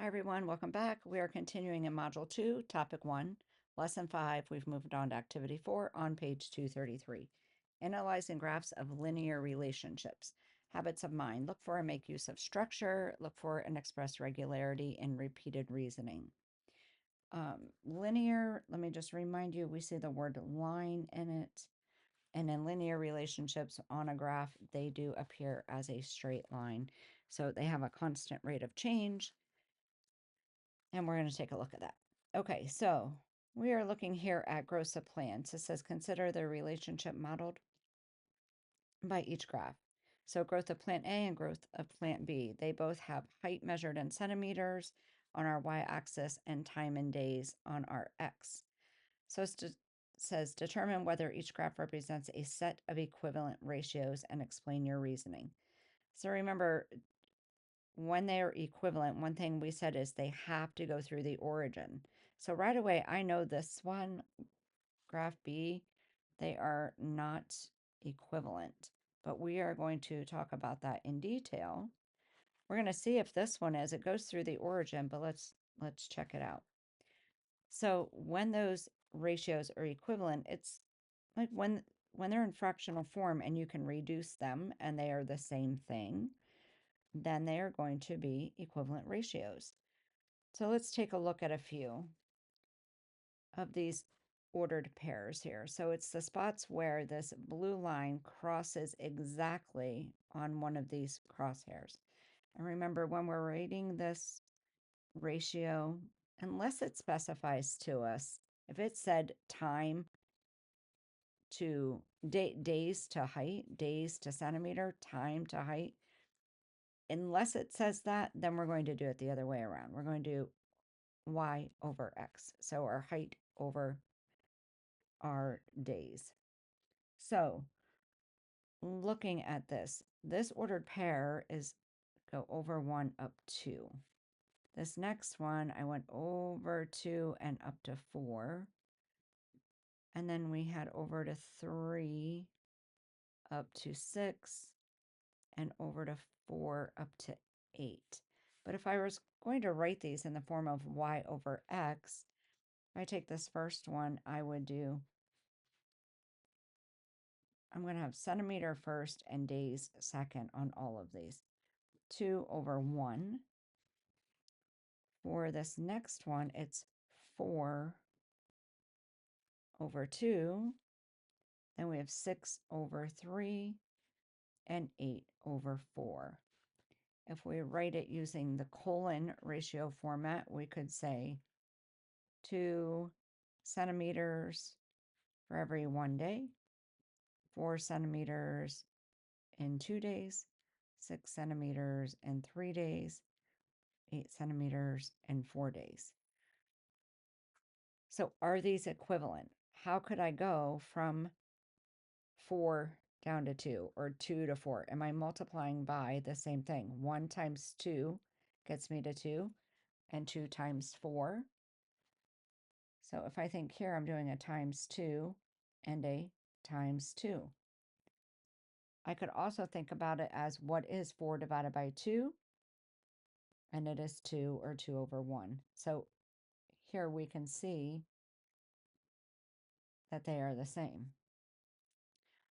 Hi everyone, welcome back. We are continuing in Module 2, Topic 1, Lesson 5. We've moved on to Activity 4 on page 233. Analyzing graphs of linear relationships. Habits of mind. Look for and make use of structure. Look for and express regularity in repeated reasoning. Linear, let me just remind you, we see the word line in it. And in linear relationships on a graph, they do appear as a straight line. So they have a constant rate of change. And we're going to take a look at that. Okay, so we are looking here at growths of plants. It says consider the relationship modeled by each graph. So growth of plant A and growth of plant B, they both have height measured in centimeters on our y-axis and time in days on our x. So it says determine whether each graph represents a set of equivalent ratios and explain your reasoning. So remember, when they're equivalent, one thing we said is they have to go through the origin. So right away, I know this one, graph B, they are not equivalent, but we are going to talk about that in detail. We're going to see if this one is. It goes through the origin, but let's check it out. So when those ratios are equivalent, it's like when they're in fractional form and you can reduce them and they are the same thing, then they are going to be equivalent ratios. So let's take a look at a few of these ordered pairs here. So it's the spots where this blue line crosses exactly on one of these crosshairs. And remember, when we're rating this ratio, unless it specifies to us, if it said time to days to height, days to centimeter, time to height, unless it says that, then we're going to do it the other way around. We're going to do y over x. So our height over our days. So looking at this ordered pair is go over 1 up 2. This next one, I went over 2 and up to 4. And then we had over to 3 up to 6 and over to 4 up to 8. But if I was going to write these in the form of y over x, if I take this first one, I would do, I'm going to have centimeter first and days second on all of these. 2 over 1. For this next one, it's 4 over 2. Then we have 6 over 3 and 8 over 4. If we write it using the colon ratio format, we could say 2 centimeters for every 1 day, 4 centimeters in 2 days, 6 centimeters in 3 days, 8 centimeters in 4 days. So are these equivalent? How could I go from 4 down to 2 or 2 to 4? Am I multiplying by the same thing? 1 times 2 gets me to 2 and 2 times 4. So if I think here, I'm doing a times 2 and a times 2. I could also think about it as what is 4 divided by 2? And it is 2 or 2 over 1. So here we can see that they are the same.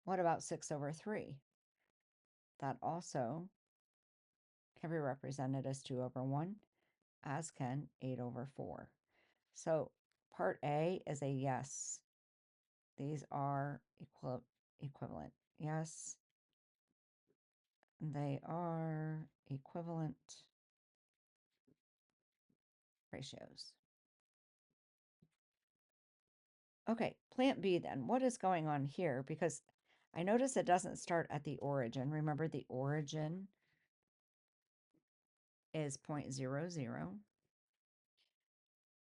What about 6 over 3? That also can be represented as 2 over 1, as can 8 over 4. So part A is a yes. These are equivalent. Yes, they are equivalent ratios. Okay, plant B then. What is going on here? Because I notice it doesn't start at the origin. Remember, the origin is 0.00.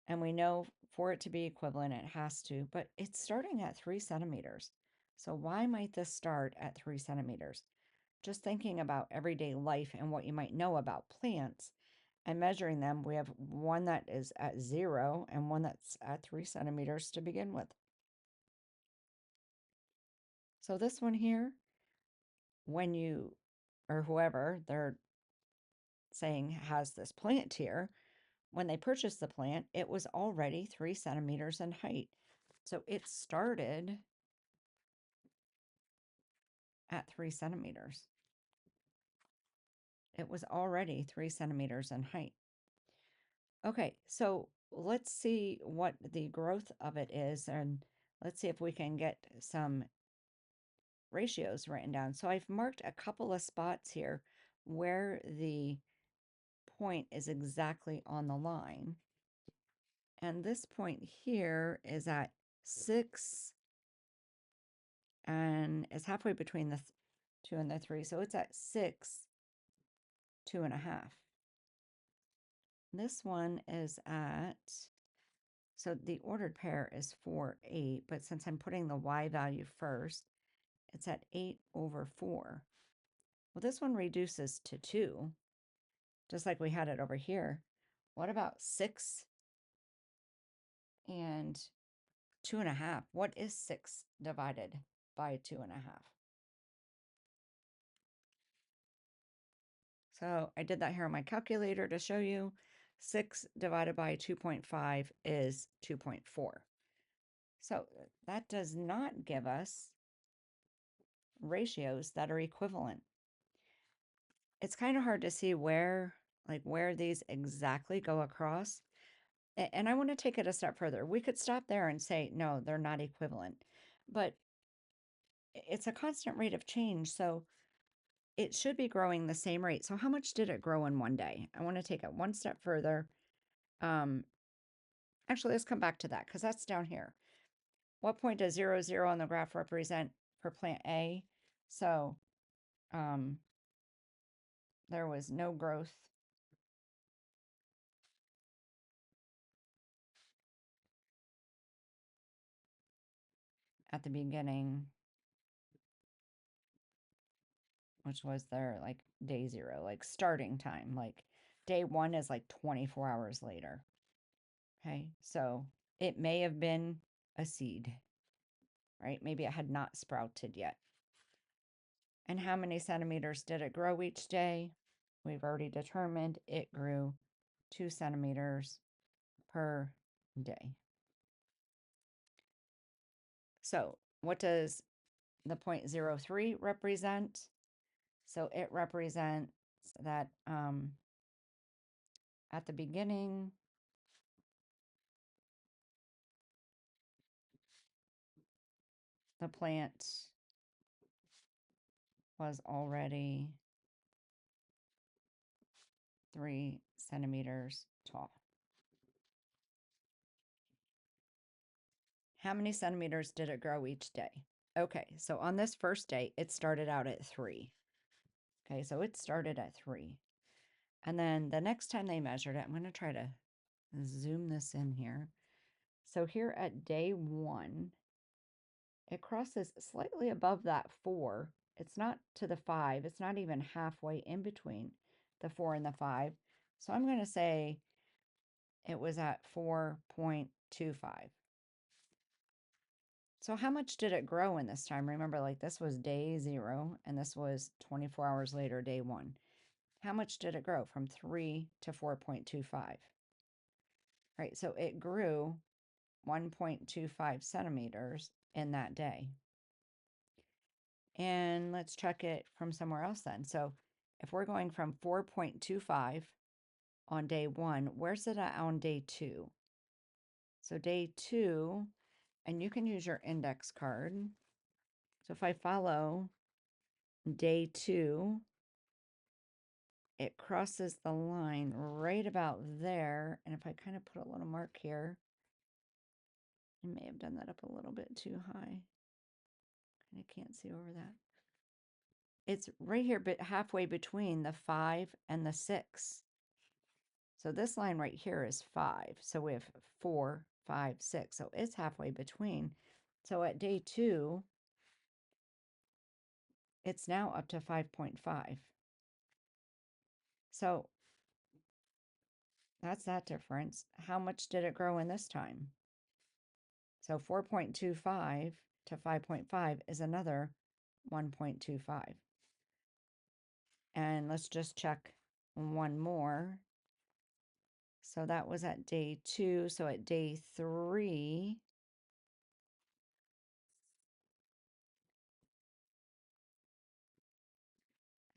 And we know for it to be equivalent, it has to, but it's starting at 3 centimeters. So why might this start at 3 centimeters? Just thinking about everyday life and what you might know about plants and measuring them, we have one that is at 0 and one that's at 3 centimeters to begin with. So this one here, when you, or whoever they're saying has this plant here, when they purchased the plant, it was already 3 centimeters in height. So it started at 3 centimeters. It was already 3 centimeters in height. Okay, so let's see what the growth of it is, and let's see if we can get some ratios written down. So I've marked a couple of spots here where the point is exactly on the line. And this point here is at 6 and it's halfway between the 2 and the 3. So it's at 6, 2.5. This one is at, so the ordered pair is 4, 8, but since I'm putting the Y value first, it's at 8/4. Well, this one reduces to 2, just like we had it over here. What about 6 and 2.5? What is 6 divided by 2.5? So I did that here on my calculator to show you. 6 divided by 2.5 is 2.4. So that does not give us ratios that are equivalent. It's kind of hard to see where these exactly go across. And I want to take it a step further. We could stop there and say, no, they're not equivalent. But it's a constant rate of change. So it should be growing the same rate. So how much did it grow in one day? I want to take it one step further. Actually, let's come back to that because that's down here. What point does 0, 0 on the graph represent for plant A? So there was no growth at the beginning, which was their like day 0, like starting time. Like day 1 is like 24 hours later. Okay, so it may have been a seed, right? Maybe it had not sprouted yet. And how many centimeters did it grow each day? We've already determined it grew 2 centimeters per day. So what does the 0.03 represent? So it represents that at the beginning, the plant was already 3 centimeters tall. How many centimeters did it grow each day? Okay, so on this first day, it started out at 3. Okay, so it started at 3. And then the next time they measured it, I'm going to try to zoom this in here. So here at day 1, it crosses slightly above that 4. It's not to the 5. It's not even halfway in between the 4 and the 5. So I'm going to say it was at 4.25. So how much did it grow in this time? Remember, like this was day 0 and this was 24 hours later, day 1. How much did it grow from 3 to 4.25? Right, so it grew 1.25 centimeters in that day. And let's check it from somewhere else then. So if we're going from 4.25 on day 1, where's it at on day 2? So day 2, and you can use your index card. So if I follow day 2, it crosses the line right about there. And if I kind of put a little mark here, I may have done that up a little bit too high. I can't see over that. It's right here, but halfway between the 5 and the 6. So this line right here is 5. So we have 4, 5, 6. So it's halfway between. So at day 2, it's now up to 5.5. So that's that difference. How much did it grow in this time? So 4.25 to 5.5 is another 1.25. And let's just check one more. So that was at day 2. So at day 3,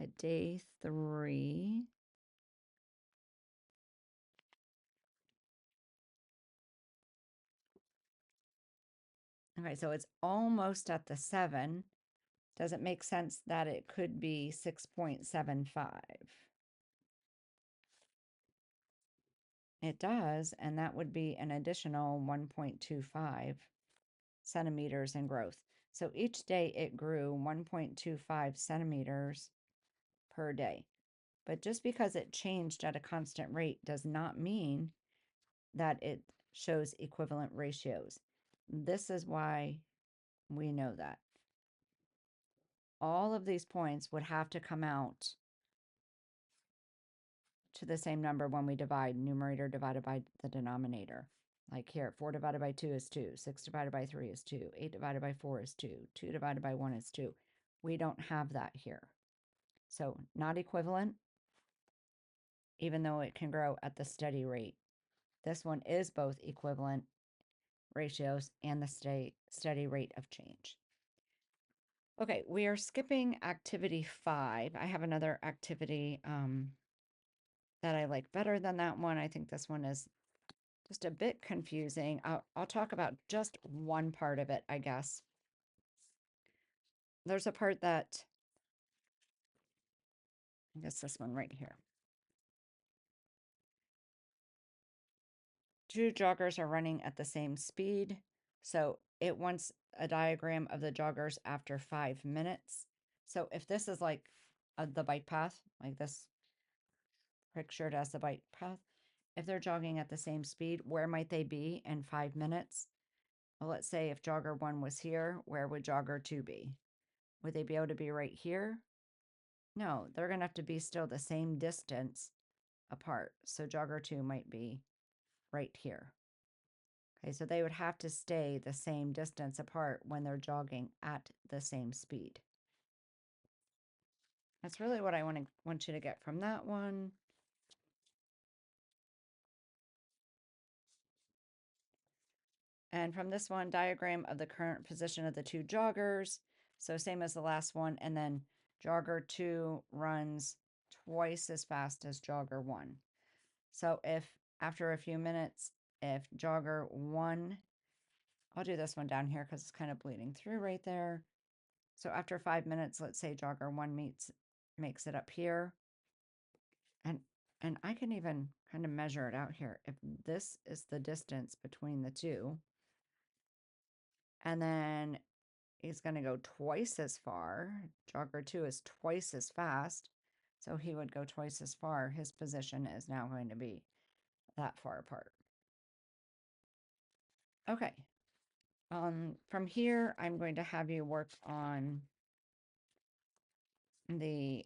at day 3, okay, so it's almost at the 7. Does it make sense that it could be 6.75? It does, and that would be an additional 1.25 centimeters in growth. So each day it grew 1.25 centimeters per day. But just because it changed at a constant rate does not mean that it shows equivalent ratios. This is why we know that. All of these points would have to come out to the same number when we divide numerator divided by the denominator. Like here, 4 divided by 2 is 2, 6 divided by 3 is 2, 8 divided by 4 is 2, 2 divided by 1 is 2. We don't have that here. So not equivalent, even though it can grow at the steady rate. This one is both equivalent ratios and the steady rate of change. Okay, we are skipping activity 5. I have another activity that I like better than that one. I think this one is just a bit confusing. I'll talk about just one part of it, I guess. There's a part that, I guess this one right here. 2 joggers are running at the same speed. So it wants a diagram of the joggers after 5 minutes. So if this is like the bike path, like this pictured as the bike path, if they're jogging at the same speed, where might they be in 5 minutes? Well, let's say if jogger 1 was here, where would jogger 2 be? Would they be able to be right here? No, they're going to have to be still the same distance apart. So jogger 2 might be right here. Okay, so they would have to stay the same distance apart when they're jogging at the same speed. That's really what I want you to get from that one. And from this one, diagram of the current position of the 2 joggers. So same as the last one. And then jogger 2 runs twice as fast as jogger 1. So if after a few minutes, if jogger 1, I'll do this one down here because it's kind of bleeding through right there. So after 5 minutes, let's say jogger 1 makes it up here. And I can even kind of measure it out here. If this is the distance between the 2, and then he's going to go twice as far. Jogger 2 is twice as fast, so he would go twice as far. His position is now going to be that far apart. Okay. From here, I'm going to have you work on the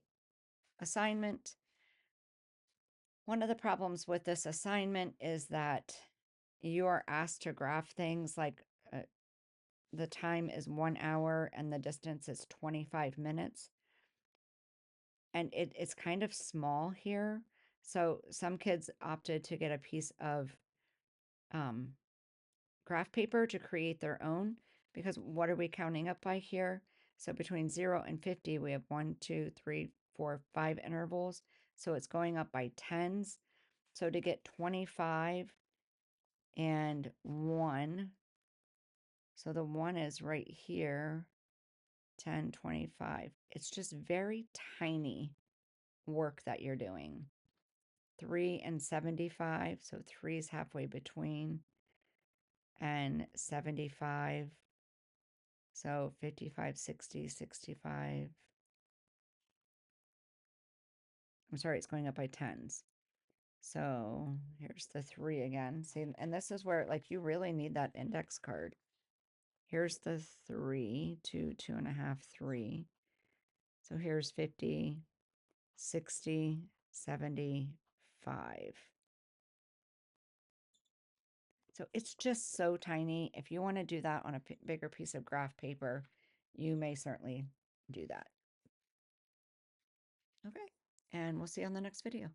assignment. One of the problems with this assignment is that you are asked to graph things like the time is 1 hour and the distance is 25 minutes. And it's kind of small here. So some kids opted to get a piece of graph paper to create their own, because what are we counting up by here? So between 0 and 50, we have 1, 2, 3, 4, 5 intervals. So it's going up by tens. So to get 25 and 1, so the 1 is right here, 10, 25. It's just very tiny work that you're doing. 3 and 75, so 3 is halfway between, and 75, so 55, 60, 65. I'm sorry, it's going up by tens. So here's the 3 again. See, and this is where, like, you really need that index card. Here's the 3, 2, 2.5, 3. So here's 50, 60, 75. So it's just so tiny. If you want to do that on a bigger piece of graph paper, you may certainly do that. Okay, and we'll see you on the next video.